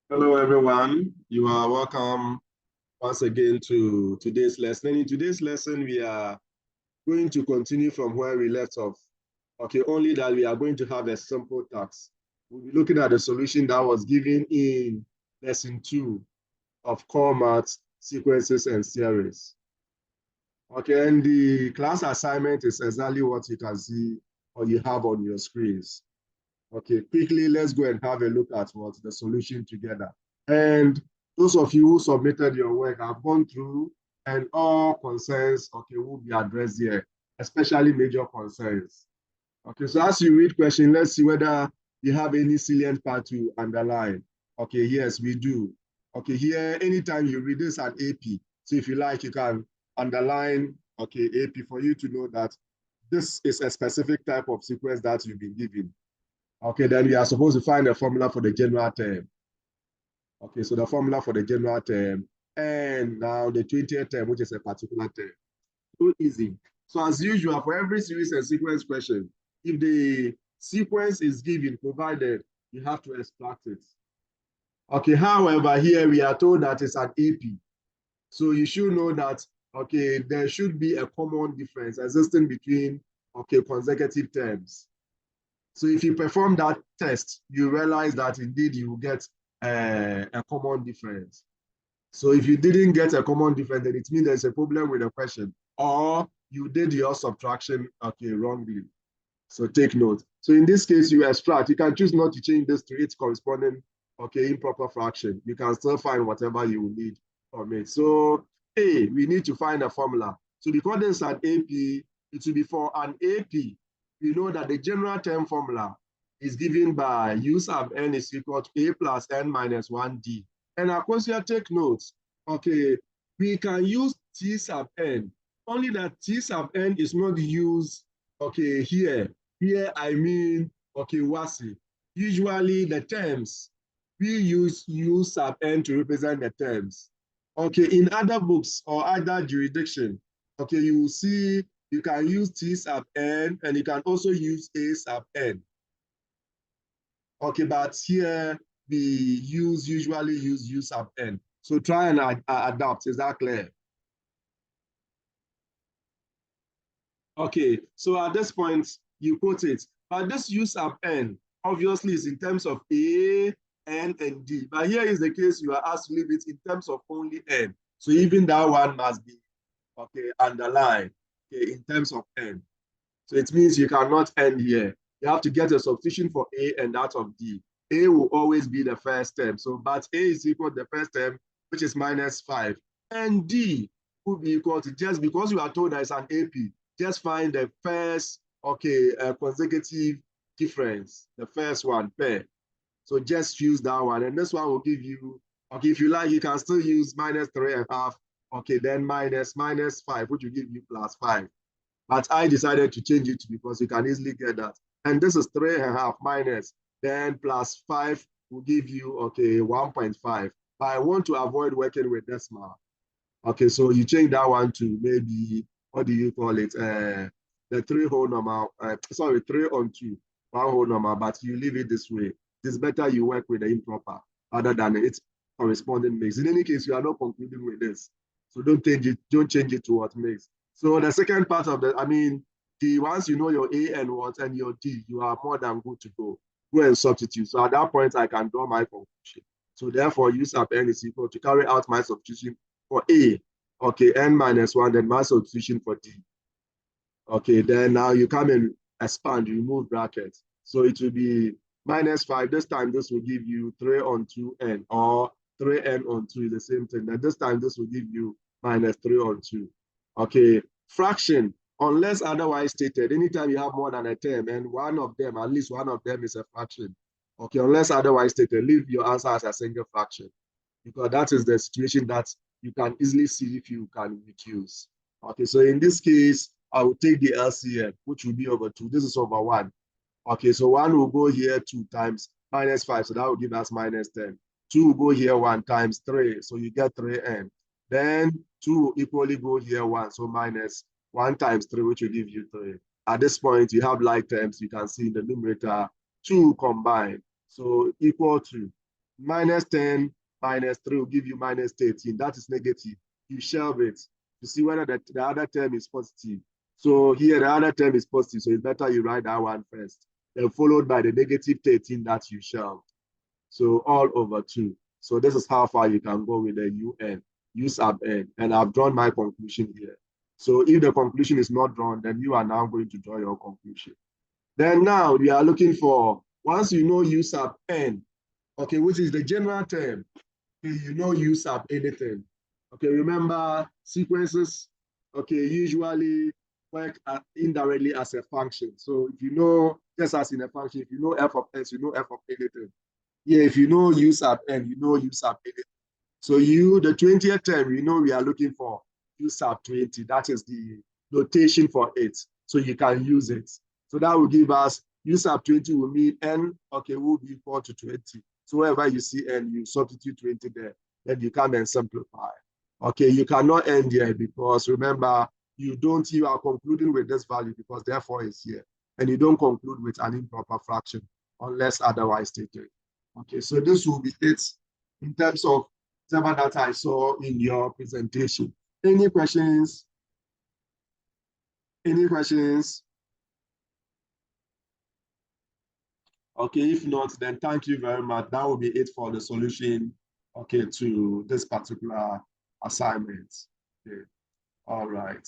Hello, everyone. You are welcome once again to today's lesson. In today's lesson, we are going to continue from where we left off. Okay, only that we are going to have a simple task. We'll be looking at the solution that was given in lesson 2 of core maths, sequences, and series. Okay, and the class assignment is exactly what you can see or you have on your screens. Okay, quickly, let's go and have a look at what the solution together. And those of you who submitted your work have gone through, and all concerns, okay, will be addressed here, especially major concerns. Okay, so as you read question, let's see whether you have any salient part to underline. Okay, yes, we do. Okay, here, anytime you read this at AP, so if you like, you can underline, okay, AP for you to know that this is a specific type of sequence that you've been given. Okay, then we are supposed to find a formula for the general term. Okay, so the formula for the general term, and now the 20th term, which is a particular term. So easy. So as usual, for every series and sequence question, if the sequence is given, provided, you have to extract it. Okay, however, here we are told that it's an AP. So you should know that, okay, there should be a common difference existing between, okay, consecutive terms. So if you perform that test, you realize that indeed you will get a common difference. So if you didn't get a common difference, then it means there's a problem with the question, or you did your subtraction, okay, wrongly. So take note. So in this case, you extract. You can choose not to change this to its corresponding, okay, improper fraction. You can still find whatever you need from it. So A, we need to find a formula. So because this is an AP, it will be for an AP. We know that the general term formula is given by U sub n is equal to A plus n minus 1D. And of course, you take notes. Okay, we can use T sub n, only that T sub n is not used, okay, here. Here I mean, okay, WASI. Usually the terms, we use U sub n to represent the terms. Okay, in other books or other jurisdiction, okay, you will see you can use T sub n and you can also use A sub n. Okay, but here we usually use U sub n. So try and adapt. Is that clear? Okay, so at this point, you put it. But this U sub n obviously is in terms of A, N, and D. But here is the case you are asked to leave it in terms of only N. So even that one must be, okay, underlined, okay, in terms of N. So it means you cannot end here. You have to get a substitution for A and that of D. A will always be the first term. So, but A is equal to the first term, which is minus 5. And D will be equal to, just because you are told that it's an AP, just find the first, okay, consecutive difference, the first one, pair. So just use that one. And this one will give you, okay, if you like, you can still use minus 3.5. Okay, then minus 5, which will give you plus 5. But I decided to change it because you can easily get that. And this is 3.5 minus, then plus 5 will give you, okay, 1.5. But I want to avoid working with decimal. Okay, so you change that one to maybe, what do you call it? The 3 whole number, sorry, 3 on 2, 1 whole number, but you leave it this way. It's better you work with the improper other than its corresponding mix. In any case, you are not concluding with this. So don't change it to what makes. So the second part of the, I mean, the once you know your A and what and your D, you are more than good to go. Go and substitute. So at that point, I can draw my conclusion. So therefore, U sub n is equal to carry out my substitution for A. Okay, n minus 1, then my substitution for D. Okay, then now you come and expand, you remove brackets. So it will be minus 5. This time, this will give you 3 on 2n, or 3n on 2 is the same thing. And this time, this will give you minus 3 on 2. Okay, fraction, unless otherwise stated, anytime you have more than a term and one of them, at least one of them is a fraction. Okay, unless otherwise stated, leave your answer as a single fraction, because that is the situation that you can easily see if you can reduce. Okay, so in this case, I will take the LCM, which will be over 2. This is over 1. Okay, so 1 will go here 2 times minus 5, so that will give us minus 10. 2 will go here 1 times 3, so you get 3n. Then 2 will equally go here 1, so minus 1 times 3, which will give you 3. At this point, you have like terms, you can see in the numerator 2 combined, so equal to Minus 10 minus 3 will give you minus 13. That is negative. You shelve it to see whether the other term is positive. So here the other term is positive, so it's better you write that one first, then followed by the negative 13 that you shelved. So all over 2. So this is how far you can go with the UN, U sub n. And I've drawn my conclusion here. So if the conclusion is not drawn, then you are now going to draw your conclusion. Then now we are looking for, once you know U sub n, okay, which is the general term, okay, you know U sub anything. Okay, remember sequences, okay, usually work indirectly as a function. So if you know, just as in a function, if you know f of s, you know f of anything. Yeah, if you know U sub n, you know U sub anything. So the 20th term, you know we are looking for U sub 20. That is the notation for it. So you can use it. So that will give us U sub 20 will mean n, okay, will be equal to 20. So wherever you see n, you substitute 20 there. Then you come and simplify. Okay, you cannot end here because remember, you are concluding with this value because therefore it's here. And you don't conclude with an improper fraction unless otherwise stated. Okay, so this will be it in terms of whatever that I saw in your presentation. Any questions? Any questions? Okay, if not, then thank you very much. That will be it for the solution, okay, to this particular assignment. Okay, all right.